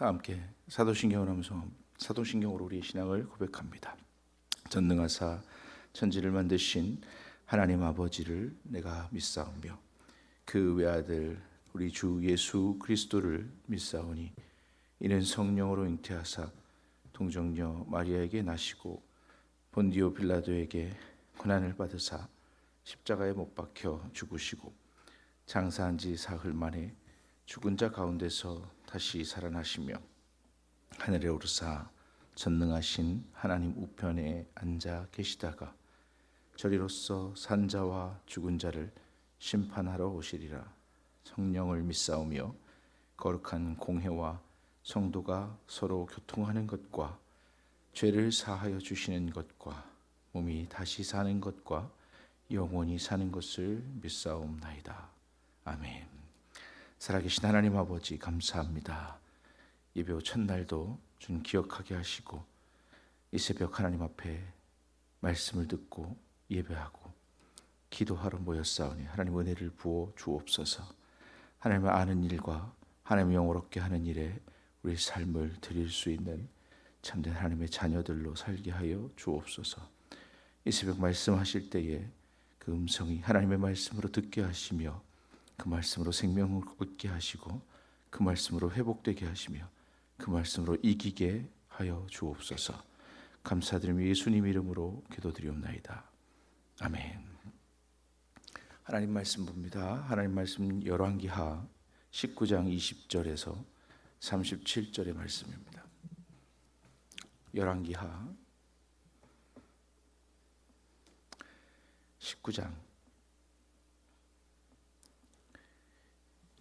다 함께 사도신경을 하면서 사도신경으로 우리의 신앙을 고백합니다. 전능하사 천지를 만드신 하나님 아버지를 내가 믿사오며 그 외아들 우리 주 예수 그리스도를 믿사오니 이는 성령으로 잉태하사 동정녀 마리아에게 나시고 본디오 빌라도에게 고난을 받으사 십자가에 못 박혀 죽으시고 장사한 지 사흘 만에 죽은 자 가운데서 다시 살아나시며 하늘에 오르사 전능하신 하나님 우편에 앉아 계시다가 저리로서 산 자와 죽은 자를 심판하러 오시리라. 성령을 믿사오며 거룩한 공회와 성도가 서로 교통하는 것과 죄를 사하여 주시는 것과 몸이 다시 사는 것과 영원히 사는 것을 믿사옵나이다. 아멘. 살아계신 하나님 아버지 감사합니다. 예배 후 첫날도 주님 기억하게 하시고 이 새벽 하나님 앞에 말씀을 듣고 예배하고 기도하러 모였사오니 하나님 은혜를 부어 주옵소서. 하나님을 아는 일과 하나님을 영화롭게 하는 일에 우리 삶을 드릴 수 있는 참된 하나님의 자녀들로 살게 하여 주옵소서. 이 새벽 말씀하실 때에 그 음성이 하나님의 말씀으로 듣게 하시며 그 말씀으로 생명을 얻게 하시고 그 말씀으로 회복되게 하시며 그 말씀으로 이기게 하여 주옵소서. 감사드리며 예수님 이름으로 기도드리옵나이다. 아멘. 하나님 말씀 봅니다. 하나님 말씀 열왕기하 19장 20절에서 37절의 말씀입니다. 열왕기하 19장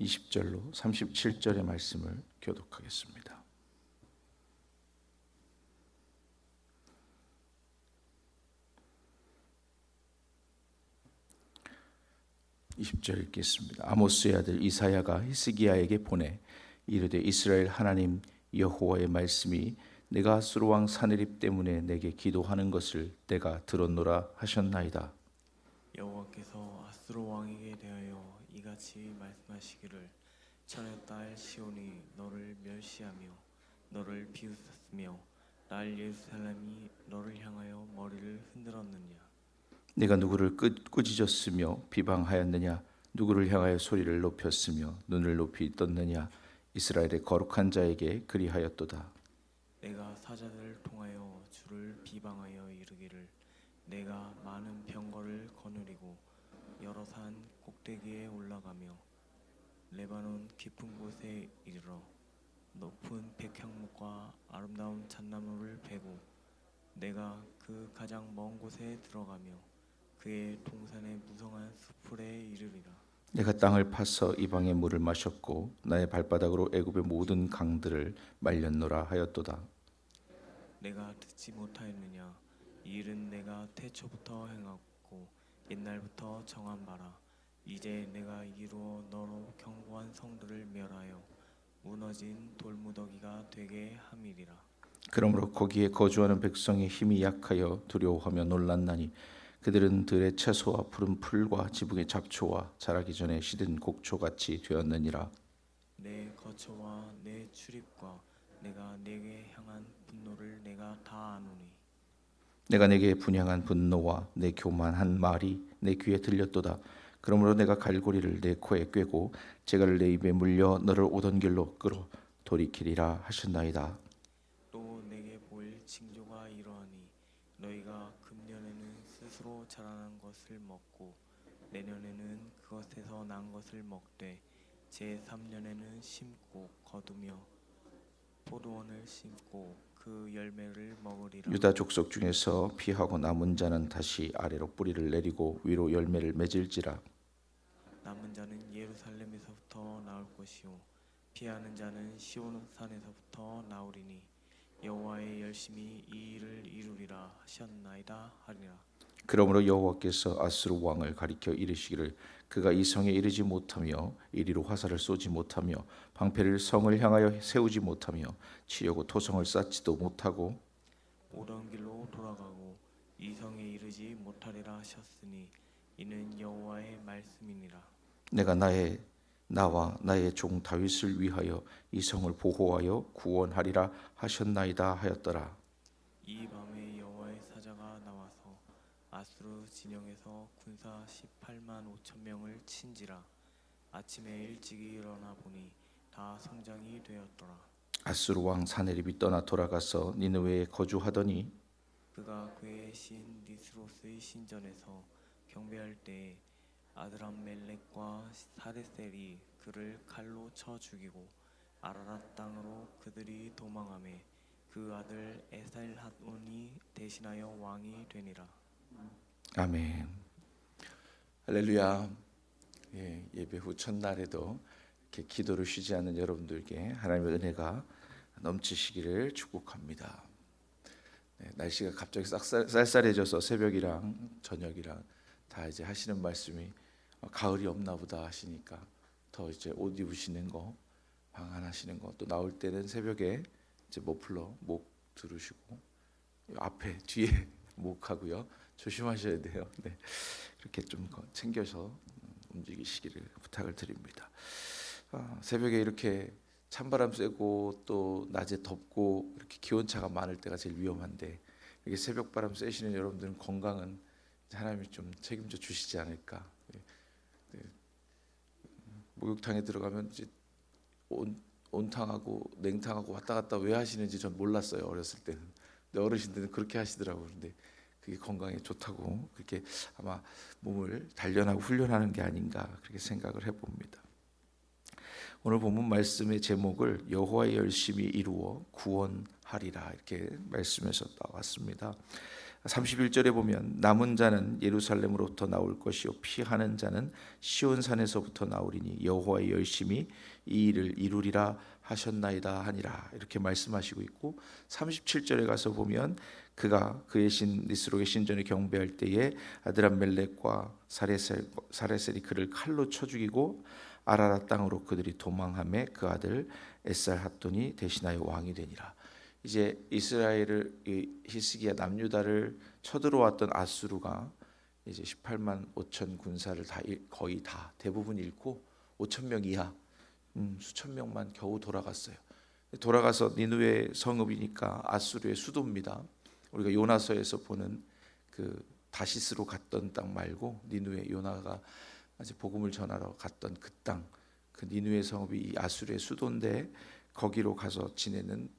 20절로 37절의 말씀을 교독하겠습니다. 20절 읽겠습니다. 아모스의 아들 이사야가 히스기야에게 보내 이르되 이스라엘 하나님 여호와의 말씀이 내가 아수르 왕 사느립 때문에 내게 기도하는 것을 내가 들었노라 하셨나이다. 여호와께서 아수르 왕에게 대하여 이같이 말씀하시기를 천의 딸 시온이 너를 멸시하며 너를 비웃었으며 날 예루살렘이 너를 향하여 머리를 흔들었느냐. 내가 누구를 꾸짖었으며 비방하였느냐. 누구를 향하여 소리를 높였으며 눈을 높이 떴느냐. 이스라엘의 거룩한 자에게 그리하였도다. 내가 사자들을 통하여 주를 비방하여 이르기를 내가 많은 병거를 거느리고 여러 산 꼭대기에 올라가며 레바논 깊은 곳에 이르러 높은 백향목과 아름다운 잣나무를 베고 내가 그 가장 먼 곳에 들어가며 그의 동산의 무성한 수풀에 이르리라. 내가 땅을 파서 이방의 물을 마셨고 나의 발바닥으로 애굽의 모든 강들을 말렸노라 하였도다. 내가 듣지 못하였느냐. 이 일은 내가 태초부터 행하고 옛날부터 정한 바라. 이제 내가 이루어 너로 견고한 성들을 멸하여 무너진 돌무더기가 되게 함이리라. 그러므로 거기에 거주하는 백성의 힘이 약하여 두려워하며 놀랐나니 그들은 들의 채소와 푸른 풀과 지붕의 잡초와 자라기 전에 시든 곡초같이 되었느니라. 내 거처와 내 출입과 내가 내게 향한 분노를 내가 다 아노니 내가 내게 분향한 분노와 내 교만한 말이 내 귀에 들렸도다. 그러므로 내가 갈고리를 내 코에 꿰고 재갈을 내 입에 물려 너를 오던 길로 끌어 돌이키리라 하셨나이다. 또 내게 보일 징조가 이러하니 너희가 금년에는 스스로 자라난 것을 먹고 내년에는 그것에서 난 것을 먹되 제3년에는 심고 거두며 포도원을 심고 그 열매를 먹으리라. 유다 족속 중에서 피하고 남은 자는 다시 아래로 뿌리를 내리고 위로 열매를 맺을지라. 남은 자는 예루살렘에서부터 나올 것이요 피하는 자는 시온 산에서부터 나오리니 여호와의 열심히 이 일을 이루리라 하셨나이다 하리라. 그러므로 여호와께서 아수르 왕을 가리켜 이르시기를 그가 이 성에 이르지 못하며 이리로 화살을 쏘지 못하며 방패를 성을 향하여 세우지 못하며 치려고 토성을 쌓지도 못하고 오던 길로 돌아가고 이 성에 이르지 못하리라 하셨으니 이는 여호와의 말씀이니라. 내가 나의 나와 나의 종 다윗을 위하여 이 성을 보호하여 구원하리라 하셨나이다 하였더라. 이 밤에 여호와의 사자가 나와서 아수르 진영에서 군사 18만 5천 명을 친지라. 아침에 일찍이 일어나 보니 다 성장이 되었더라. 아수르 왕 사네립이 떠나 돌아가서 니느웨에 거주하더니 그가 그의 신 니스로스의 신전에서 경배할 때에 아드람멜렉과 사레셀이 그를 칼로 쳐 죽이고 아라랏 땅으로 그들이 도망하매 그 아들 에살핫온이 대신하여 왕이 되니라. 아멘. 할렐루야. 예배 후 첫날에도 이렇게 기도를 쉬지 않는 여러분들께 하나님의 은혜가 넘치시기를 축복합니다. 날씨가 갑자기 쌀쌀해져서 새벽이랑 저녁이랑 다 이제 하시는 말씀이 가을이 없나 보다 하시니까 더 이제 옷 입으시는 거, 방한하시는 거, 또 나올 때는 새벽에 이제 머플러 목 두르시고 앞에 뒤에 목하고요. 조심하셔야 돼요. 네. 그렇게 좀 챙겨서 움직이시기를 부탁을 드립니다. 새벽에 이렇게 찬바람 쐬고 또 낮에 덥고 이렇게 기온차가 많을 때가 제일 위험한데 이렇게 새벽바람 쐬시는 여러분들은 건강은 하나님이 좀 책임져 주시지 않을까. 목욕탕에 들어가면 이제 온탕하고 냉탕하고 왔다 갔다 왜 하시는지 전 몰랐어요, 어렸을 때는. 근데 어르신들은 그렇게 하시더라고요. 근데 그게 건강에 좋다고 그렇게 아마 몸을 단련하고 훈련하는 게 아닌가 그렇게 생각을 해봅니다. 오늘 본문 말씀의 제목을 여호와의 열심히 이루어 구원하리라 이렇게 말씀에서 나왔습니다. 31절에 보면 남은 자는 예루살렘으로부터 나올 것이요 피하는 자는 시온산에서부터 나오리니 여호와의 열심히 이 일을 이루리라 하셨나이다 하니라 이렇게 말씀하시고 있고 37절에 가서 보면 그가 그의 신 니스록의 신전에 경배할 때에 아드람멜렉과 사레셀이 그를 칼로 쳐 죽이고 아라랏 땅으로 그들이 도망하매 그 아들 에살핫돈이 대신하여 왕이 되니라. 이제 이스라엘을 히스기야 남유다를 쳐들어왔던 아수르가 이제 18만 5천 군사를 거의 다 대부분 잃고 5천 명 이하 수천 명만 겨우 돌아갔어요. 돌아가서 니느웨 성읍이니까 아수르의 수도입니다. 우리가 요나서에서 보는 그 다시스로 갔던 땅 말고 니느웨 요나가 아직 복음을 전하러 갔던 그 땅, 그 니느웨 성읍이 이 아수르의 수도인데 거기로 가서 지내는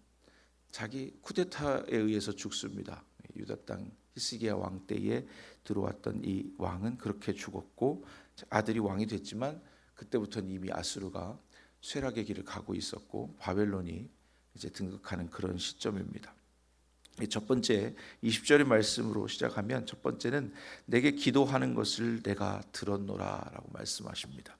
자기 쿠데타에 의해서 죽습니다. 유다 땅 히스기야 왕 때에 들어왔던 이 왕은 그렇게 죽었고 아들이 왕이 됐지만 그때부터는 이미 아수르가 쇠락의 길을 가고 있었고 바벨론이 이제 등극하는 그런 시점입니다. 첫 번째 20절의 말씀으로 시작하면 첫 번째는 내게 기도하는 것을 내가 들었노라라고 말씀하십니다.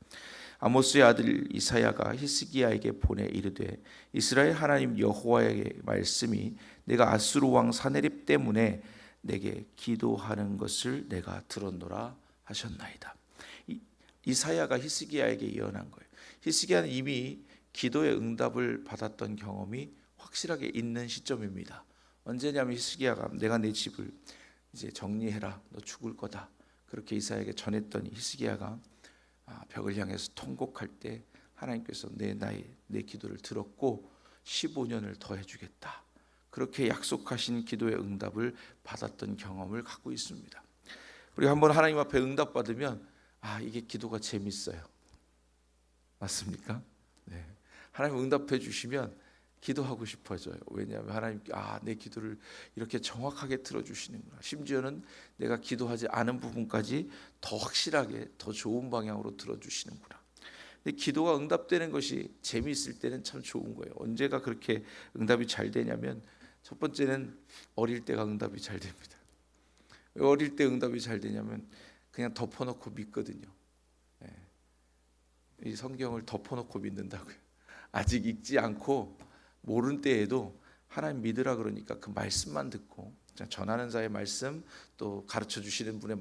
아모스의 아들 이사야가 히스기야에게 보내 이르되 이스라엘 하나님 여호와의 말씀이 내가 아수르 왕 사네립 때문에 내게 기도하는 것을 내가 들었노라 하셨나이다. 이사야가 히스기야에게 예언한 거예요. 히스기야는 이미 기도의 응답을 받았던 경험이 확실하게 있는 시점입니다. 언제냐면 히스기야가 내가 내 집을 이제 정리해라, 너 죽을 거다 그렇게 이사야에게 전했더니 히스기야가 벽을 향해서 통곡할 때 하나님께서 내 기도를 들었고 15년을 더 해주겠다 그렇게 약속하신 기도의 응답을 받았던 경험을 갖고 있습니다. 우리가 한번 하나님 앞에 응답 받으면 이게 기도가 재밌어요. 맞습니까? 네. 하나님 응답해 주시면 기도하고 싶어져요. 왜냐하면 하나님께 내 기도를 이렇게 정확하게 들어주시는구나. 심지어는 내가 기도하지 않은 부분까지 더 확실하게 더 좋은 방향으로 들어주시는구나. 근데 기도가 응답되는 것이 재미있을 때는 참 좋은 거예요. 언제가 그렇게 응답이 잘 되냐면 첫 번째는 어릴 때가 응답이 잘 됩니다. 왜 어릴 때 응답이 잘 되냐면 그냥 덮어놓고 믿거든요. 이 성경을 덮어놓고 믿는다고요. 아직 읽지 않고 모르는 때에도 하나님 믿으라 그러니까 그 말씀만 듣고 전하는 자의 말씀 또 가르쳐 주시는 분의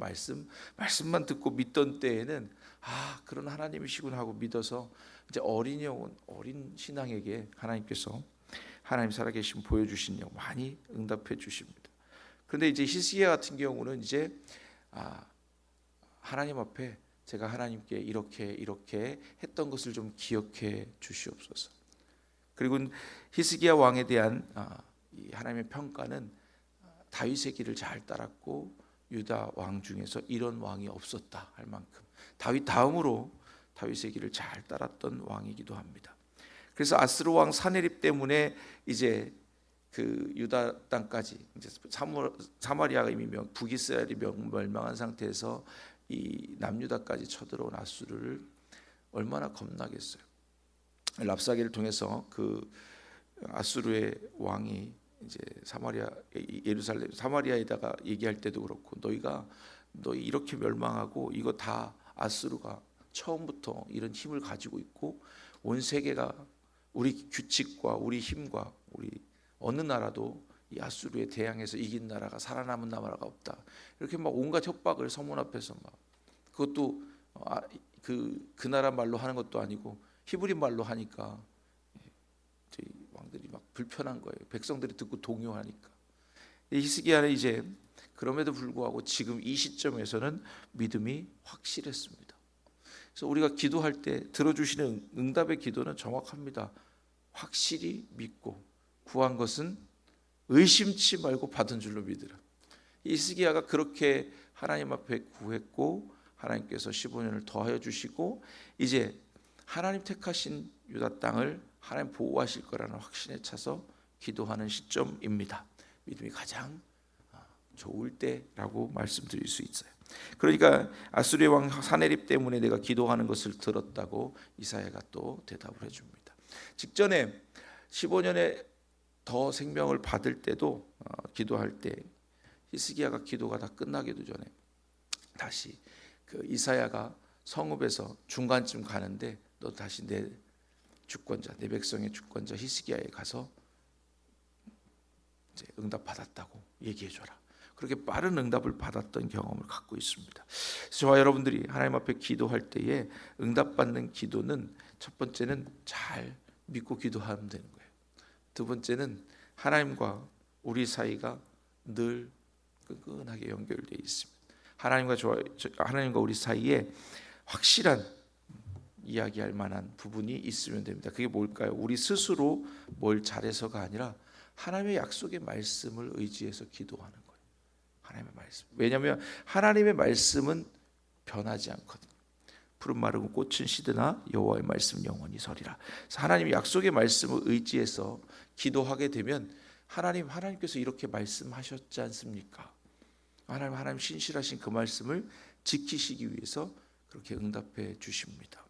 말씀만 듣고 믿던 때에는 그런 하나님이시구나 하고 믿어서 이제 어린 영혼 어린 신앙에게 하나님께서 하나님 살아계신 보여주신 영 많이 응답해 주십니다. 그런데 이제 히스기야 같은 경우는 이제 하나님 앞에 제가 하나님께 이렇게 했던 것을 좀 기억해 주시옵소서. 그리고 히스기야 왕에 대한 이 하나님의 평가는 다윗의 길을 잘 따랐고 유다 왕 중에서 이런 왕이 없었다 할 만큼 다윗 다음으로 다윗의 길을 잘 따랐던 왕이기도 합니다. 그래서 아스루 왕 사네립 때문에 이제 그 유다 땅까지 이제 사마리아가 이미 북이스라엘이 멸망한 상태에서 이 남유다까지 쳐들어온 아수르를 얼마나 겁나겠어요. 랍사게를 통해서 그 아수르의 왕이 이제 예루살렘 사마리아에다가 얘기할 때도 그렇고 너희 이렇게 멸망하고 이거 다 아수르가 처음부터 이런 힘을 가지고 있고 온 세계가 우리 규칙과 우리 힘과 우리 어느 나라도 이 아수르에 대항해서 이긴 나라가 살아남은 나라가 없다. 이렇게 막 온갖 협박을 서문 앞에서 막 그것도 그 나라 말로 하는 것도 아니고 히브리 말로 하니까 저희 왕들이 막 불편한 거예요. 백성들이 듣고 동요하니까. 히스기야는 이제 그럼에도 불구하고 지금 이 시점에서는 믿음이 확실했습니다. 그래서 우리가 기도할 때 들어주시는 응답의 기도는 정확합니다. 확실히 믿고 구한 것은 의심치 말고 받은 줄로 믿으라. 히스기야가 그렇게 하나님 앞에 구했고 하나님께서 15년을 더하여 주시고 이제 하나님 택하신 유다 땅을 하나님 보호하실 거라는 확신에 차서 기도하는 시점입니다. 믿음이 가장 좋을 때라고 말씀드릴 수 있어요. 그러니까 아수르의 왕 사네립 때문에 내가 기도하는 것을 들었다고 이사야가 또 대답을 해줍니다. 직전에 15년에 더 생명을 받을 때도 기도할 때 히스기야가 기도가 다 끝나기도 전에 다시 그 이사야가 성읍에서 중간쯤 가는데 너 다시 내 주권자, 내 백성의 주권자 히스기야에 가서 이제 응답 받았다고 얘기해줘라. 그렇게 빠른 응답을 받았던 경험을 갖고 있습니다. 저와 여러분들이 하나님 앞에 기도할 때에 응답받는 기도는 첫 번째는 잘 믿고 기도하면 되는 거예요. 두 번째는 하나님과 우리 사이가 늘 끈끈하게 연결되어 있습니다. 하나님과 우리 사이에 확실한 이야기할 만한 부분이 있으면 됩니다. 그게 뭘까요? 우리 스스로 뭘 잘해서가 아니라 하나님의 약속의 말씀을 의지해서 기도하는 거예요. 하나님의 말씀. 왜냐하면 하나님의 말씀은 변하지 않거든요. 푸른 마르고 꽃은 시드나 여호와의 말씀 영원히 서리라. 그래서 하나님의 약속의 말씀을 의지해서 기도하게 되면 하나님께서 이렇게 말씀하셨지 않습니까? 하나님 신실하신 그 말씀을 지키시기 위해서 그렇게 응답해 주십니다.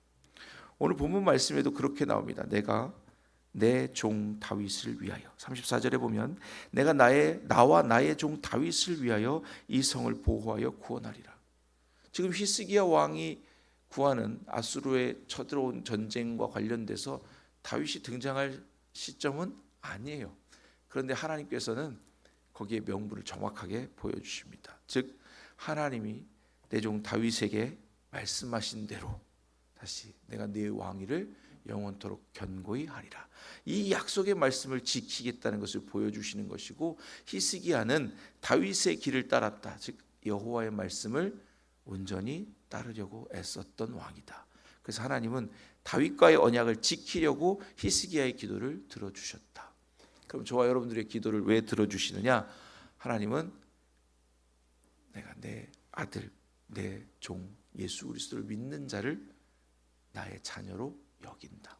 오늘 본문 말씀에도 그렇게 나옵니다. 내가 내 종 다윗을 위하여 34절에 보면 내가 나와 나의 종 다윗을 위하여 이 성을 보호하여 구원하리라. 지금 히스기야 왕이 구하는 아수르에 쳐들어온 전쟁과 관련돼서 다윗이 등장할 시점은 아니에요. 그런데 하나님께서는 거기에 명분을 정확하게 보여주십니다. 즉 하나님이 내 종 다윗에게 말씀하신 대로 다시 내가 네 왕위를 영원토록 견고히 하리라. 이 약속의 말씀을 지키겠다는 것을 보여주시는 것이고 히스기야는 다윗의 길을 따랐다. 즉 여호와의 말씀을 온전히 따르려고 애썼던 왕이다. 그래서 하나님은 다윗과의 언약을 지키려고 히스기야의 기도를 들어주셨다. 그럼 저와 여러분들의 기도를 왜 들어주시느냐? 하나님은 내가 내 아들, 내 종 예수 그리스도를 믿는 자를 나의 자녀로 여긴다.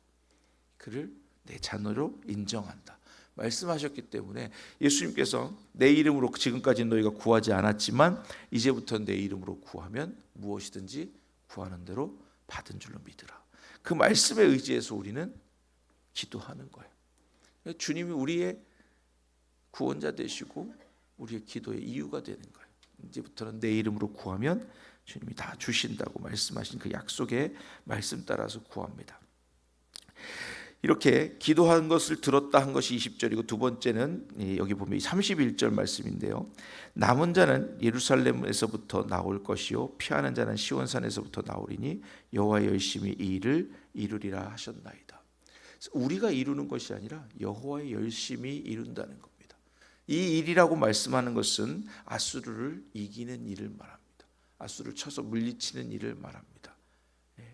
그를 내 자녀로 인정한다. 말씀하셨기 때문에 예수님께서 내 이름으로 지금까지 너희가 구하지 않았지만 이제부터 내 이름으로 구하면 무엇이든지 구하는 대로 받은 줄로 믿으라. 그 말씀에 의지해서 우리는 기도하는 거예요. 주님이 우리의 구원자 되시고 우리의 기도의 이유가 되는 거예요. 이제부터는 내 이름으로 구하면 주님이 다 주신다고 말씀하신 그 약속의 말씀 따라서 구합니다. 이렇게 기도한 것을 들었다 한 것이 20절이고 두 번째는 여기 보면 31절 말씀인데요. 남은 자는 예루살렘에서부터 나올 것이요 피하는 자는 시온산에서부터 나오리니 여호와의 열심히 이 일을 이루리라 하셨나이다. 우리가 이루는 것이 아니라 여호와의 열심히 이룬다는 겁니다. 이 일이라고 말씀하는 것은 아수르를 이기는 일을 말합니다. 아수르를 쳐서 물리치는 일을 말합니다.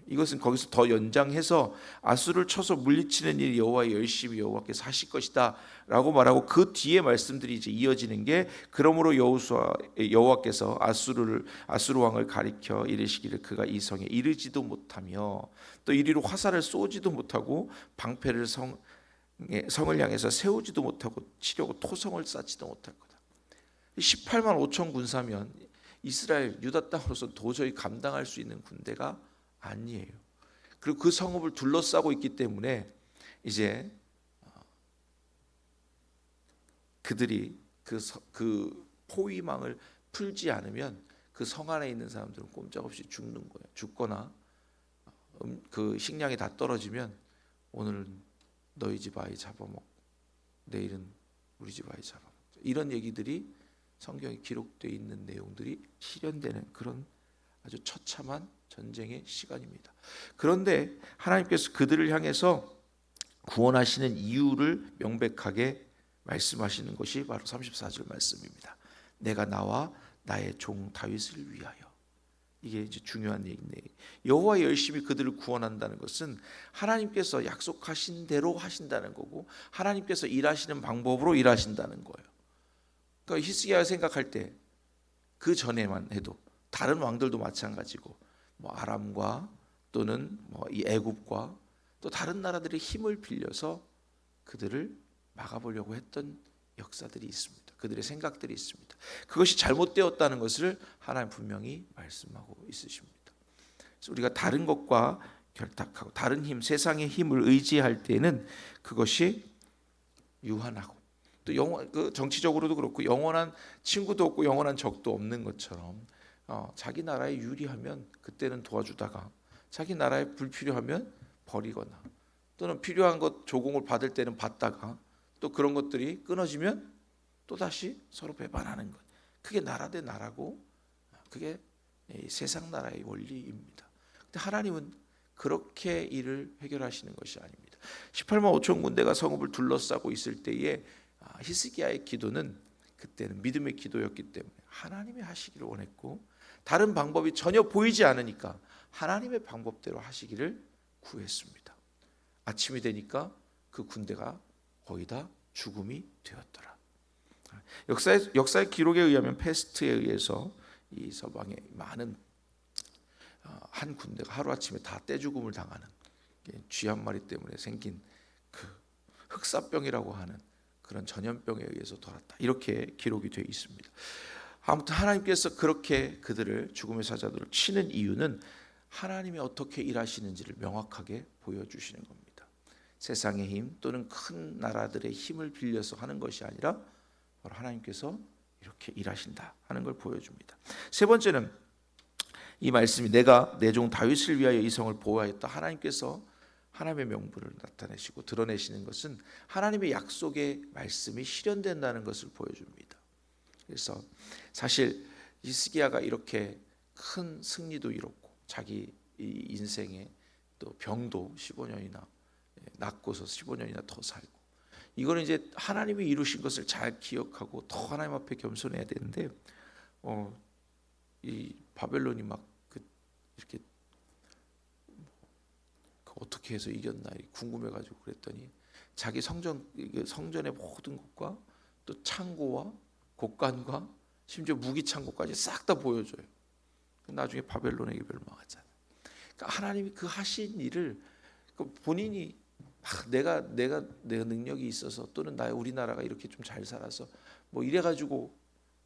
이것은 거기서 더 연장해서 아수를 쳐서 물리치는 일이 여호와의 열심히 여호와께서 하실 것이다 라고 말하고, 그 뒤에 말씀들이 이제 이어지는 게, 그러므로 여호와께서 아수르 왕을 가리켜 이르시기를 그가 이 성에 이르지도 못하며 또 이리로 화살을 쏘지도 못하고 방패를 성을 향해서 세우지도 못하고 치려고 토성을 쌓지도 못할 거다. 18만 5천 군사면 이스라엘 유다 땅으로서 도저히 감당할 수 있는 군대가 아니에요. 그리고 그 성읍을 둘러싸고 있기 때문에 이제 그들이 그 포위망을 풀지 않으면 그 성 안에 있는 사람들은 꼼짝없이 죽는 거예요. 죽거나 그 식량이 다 떨어지면 오늘은 너희 집 아이 잡아먹고 내일은 우리 집 아이 잡아먹고, 이런 얘기들이 성경에 기록되어 있는 내용들이 실현되는 그런 아주 처참한 전쟁의 시간입니다. 그런데 하나님께서 그들을 향해서 구원하시는 이유를 명백하게 말씀하시는 것이 바로 34절 말씀입니다. 내가 나와 나의 종 다윗을 위하여. 이게 이제 중요한 얘기인데, 여호와 열심히 그들을 구원한다는 것은 하나님께서 약속하신 대로 하신다는 거고, 하나님께서 일하시는 방법으로 일하신다는 거예요. 그러니까 히스기야가 생각할 때 그 전에만 해도 다른 왕들도 마찬가지고, 뭐 아람과 또는 뭐 이 애굽과 또 다른 나라들의 힘을 빌려서 그들을 막아보려고 했던 역사들이 있습니다. 그들의 생각들이 있습니다. 그것이 잘못되었다는 것을 하나님 분명히 말씀하고 있으십니다. 그래서 우리가 다른 것과 결탁하고 다른 힘, 세상의 힘을 의지할 때는 그것이 유한하고, 또 그 정치적으로도 그렇고 영원한 친구도 없고 영원한 적도 없는 것처럼 자기 나라에 유리하면 그때는 도와주다가 자기 나라에 불필요하면 버리거나, 또는 필요한 것 조공을 받을 때는 받다가 또 그런 것들이 끊어지면 또 다시 서로 배반하는 것. 그게 나라 대 나라고, 그게 세상 나라의 원리입니다. 근데 하나님은 그렇게 일을 해결하시는 것이 아닙니다. 18만 5천 군대가 성읍을 둘러싸고 있을 때에 히스기야의 기도는 그때는 믿음의 기도였기 때문에 하나님이 하시기를 원했고, 다른 방법이 전혀 보이지 않으니까 하나님의 방법대로 하시기를 구했습니다. 아침이 되니까 그 군대가 거의 다 죽음이 되었더라. 역사의 기록에 의하면 페스트에 의해서 이 서방의 많은 한 군대가 하루아침에 다 떼죽음을 당하는, 쥐 한 마리 때문에 생긴 그 흑사병이라고 하는 그런 전염병에 의해서 돌았다, 이렇게 기록이 되어 있습니다. 아무튼 하나님께서 그렇게 그들을, 죽음의 사자들을 치는 이유는 하나님이 어떻게 일하시는지를 명확하게 보여주시는 겁니다. 세상의 힘 또는 큰 나라들의 힘을 빌려서 하는 것이 아니라 바로 하나님께서 이렇게 일하신다 하는 걸 보여줍니다. 세 번째는 이 말씀이 내가 내 종 다윗을 위하여 이 성을 보호하였다. 하나님께서 하나님의 명분을 나타내시고 드러내시는 것은 하나님의 약속의 말씀이 실현된다는 것을 보여줍니다. 그래서 사실 히스기야가 이렇게 큰 승리도 이뤘고 자기 인생에 또 병도 15년이나 낫고서 15년이나 더 살고, 이거는 이제 하나님이 이루신 것을 잘 기억하고 더 하나님 앞에 겸손해야 되는데, 이 바벨론이 막 이렇게 어떻게 해서 이겼나 궁금해가지고 그랬더니 자기 성전의 모든 것과 또 창고와 곡간과 심지어 무기 창고까지 싹 다 보여줘요. 나중에 바벨론에게 멸망하잖아요. 그러니까 하나님이 그 하신 일을 본인이 내가 능력이 있어서 또는 우리나라가 이렇게 좀 잘 살아서 뭐 이래가지고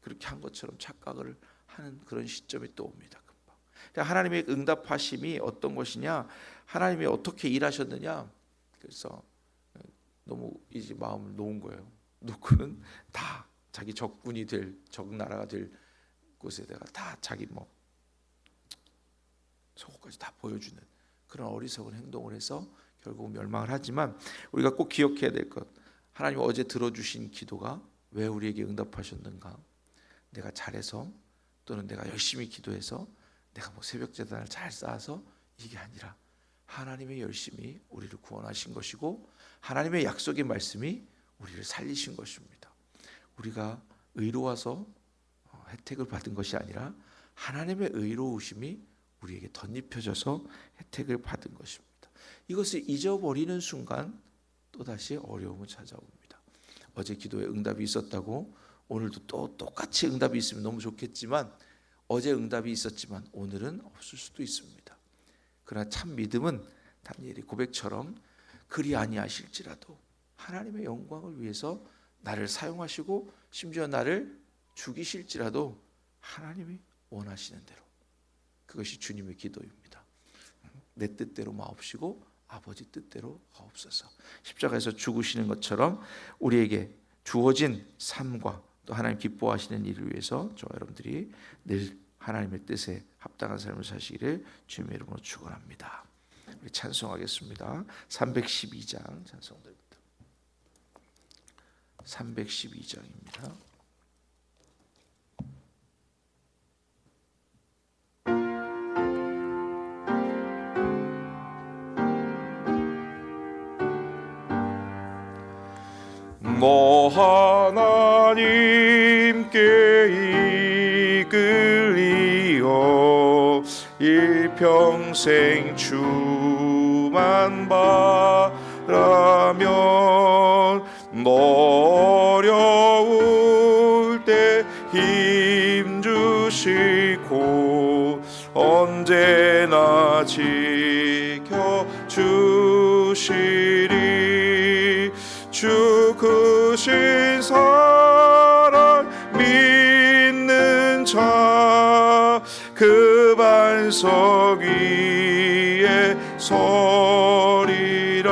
그렇게 한 것처럼 착각을 하는 그런 시점이 또 옵니다. 금방. 하나님의 응답하심이 어떤 것이냐, 하나님이 어떻게 일하셨느냐. 그래서 너무 이제 마음을 놓은 거예요. 놓고는 다 자기 적군이 될, 적 나라가 될 곳에다가 다 자기 속까지 다 보여주는 그런 어리석은 행동을 해서 결국 멸망을 하지만, 우리가 꼭 기억해야 될 것, 하나님 어제 들어주신 기도가 왜 우리에게 응답하셨는가? 내가 잘해서 또는 내가 열심히 기도해서 내가 새벽 제단을 잘 쌓아서 이게 아니라 하나님의 열심히 우리를 구원하신 것이고 하나님의 약속의 말씀이 우리를 살리신 것입니다. 우리가 의로워서 혜택을 받은 것이 아니라 하나님의 의로우심이 우리에게 덧입혀져서 혜택을 받은 것입니다. 이것을 잊어버리는 순간 또다시 어려움을 찾아옵니다. 어제 기도에 응답이 있었다고 오늘도 또 똑같이 응답이 있으면 너무 좋겠지만, 어제 응답이 있었지만 오늘은 없을 수도 있습니다. 그러나 참 믿음은 다니엘의 고백처럼 그리 아니하실지라도 하나님의 영광을 위해서 나를 사용하시고 심지어 나를 죽이실지라도 하나님이 원하시는 대로, 그것이 주님의 기도입니다. 내 뜻대로 마옵시고 아버지 뜻대로 하옵소서. 십자가에서 죽으시는 것처럼 우리에게 주어진 삶과 또 하나님 기뻐하시는 일을 위해서 저와 여러분들이 늘 하나님의 뜻에 합당한 삶을 사시기를 주님의 이름으로 축원합니다. 우리 찬송하겠습니다. 312장 찬송드립니다. 312장입니다. 너 하나님께 이끌리어 일평생 주만 바라면 너 어려울 때 힘주시고 언제나 지켜주시리. 주 크신 사랑 믿는 자 그 반석 위에 서리라.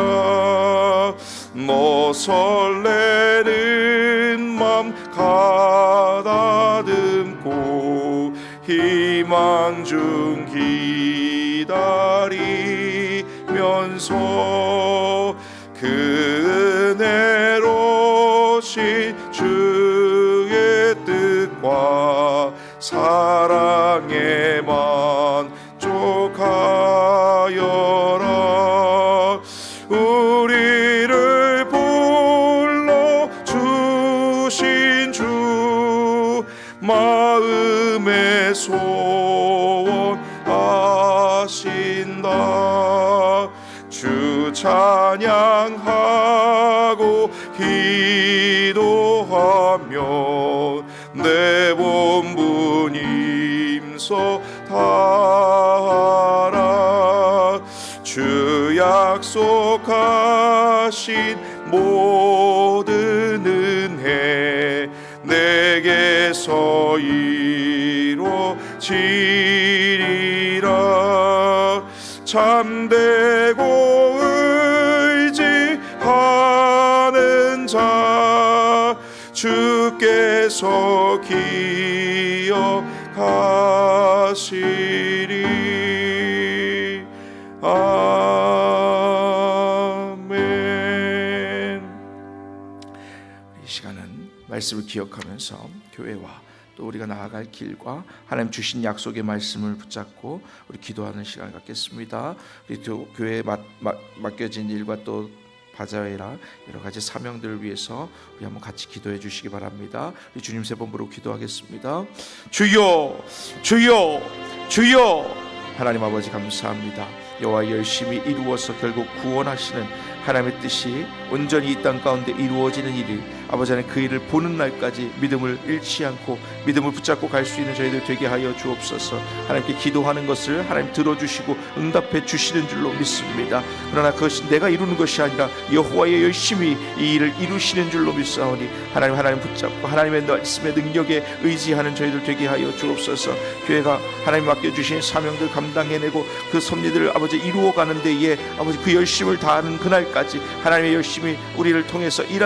너 설레는 맘 가다듬고 희망 중 기다리면서 그 은혜로신 주의 뜻과 사랑에 만족하여라. 우리를 불러주신 주 마음에 소원하신다. 주 찬양하고 기도하며 내 본분 임서 다하라. 주 약속하신 모든 은혜 내게서 이루어지리라. 참되고 의지하는 자 주께서 기억하시리. 아멘. 이 시간은 말씀을 기억하면서 교회와 또 우리가 나아갈 길과 하나님 주신 약속의 말씀을 붙잡고 우리 기도하는 시간을 갖겠습니다. 우리 교회에 맡겨진 일과 또 바자회라 여러 가지 사명들을 위해서 우리 한번 같이 기도해 주시기 바랍니다. 우리 주님 세 번 부르고 기도하겠습니다. 주여, 주여, 주여. 하나님 아버지 감사합니다. 여호와 열심히 이루어서 결국 구원하시는 하나님의 뜻이 온전히 이 땅 가운데 이루어지는 일이 아버지 하나님 그 일을 보는 날까지 믿음을 잃지 않고 믿음을 붙잡고 갈 수 있는 저희들 되게 하여 주옵소서. 하나님께 기도하는 것을 하나님 들어주시고 응답해 주시는 줄로 믿습니다. 그러나 그것이 내가 이루는 것이 아니라 여호와의 열심히 이 일을 이루시는 줄로 믿사오니 하나님 붙잡고 하나님의 말씀의 능력에 의지하는 저희들 되게 하여 주옵소서. 교회가 하나님 맡겨주신 사명들 감당해내고 그 섭리들을 아버지 이루어가는 데에 아버지 그 열심을 다하는 그날까지 하나님의 열심히 우리를 통해서 일하는